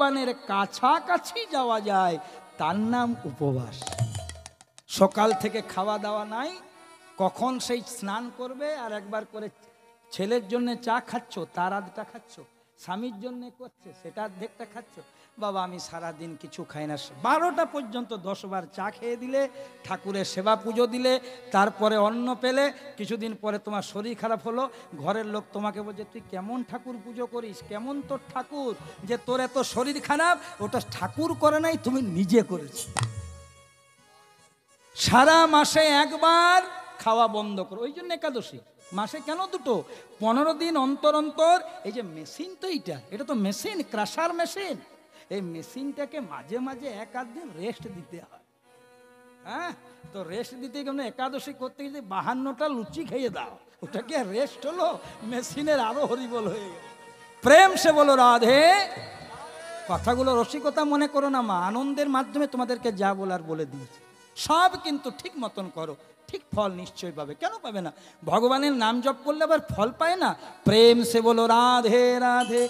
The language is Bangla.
ভগবানের কাছাকাছি যাওয়া যায়, তার নাম উপবাস। সকাল থেকে খাওয়া দাওয়া নাই, কখন সেই স্নান করবে, আর একবার করে ছেলের জন্য চা খাচ্ছ, তার আধটা খাচ্ছ, স্বামীর জন্য করছে সেটা অর্ধেকটা খাচ্ছ। বাবা আমি সারাদিন কিছু খাই না, 12টা পর্যন্ত 10 বার চা খেয়ে দিলে, ঠাকুরের সেবা পুজো দিলে, তারপরে অন্ন পেলে, কিছুদিন পরে তোমার শরীর খারাপ হলো, ঘরের লোক তোমাকে বলছে তুই কেমন ঠাকুর পুজো করিস, কেমন তোর ঠাকুর যে তোর এত শরীর খারাপ, ওটা ঠাকুর করে নাই, তুমি নিজে করেছো। সারা মাসে একবার খাওয়া বন্ধ করো। ওই জন্য একাদশী মাসে কেন দুটো, 15 দিন অন্তর অন্তর। এই যে মেশিন তো এটা তো মেশিন, ক্রাশার মেশিন, এই মেশিনটাকে মাঝে মাঝে 1-8 দিন রেস্ট দিতে হয়। হ্যাঁ, তো রেস্ট দিতে গেলে একাদশী করতে গিয়ে 52টা লুচি খেয়ে দাও, ওটা কি আর রেস্ট হলো? মেশিনের আরো হরিবল হয়ে গেল। প্রেম সে বলো রাধে। কথাগুলো রসিকতা মনে করো না মা, আনন্দের মাধ্যমে তোমাদেরকে যা বলার বলে দিয়েছে। সব কিন্তু ঠিক মতন করো, ঠিক ফল নিশ্চয়ই পাবে। কেন পাবে না? ভগবানের নাম জপ করলে আবার ফল পায় না? প্রেম সে বলো রাধে রাধে।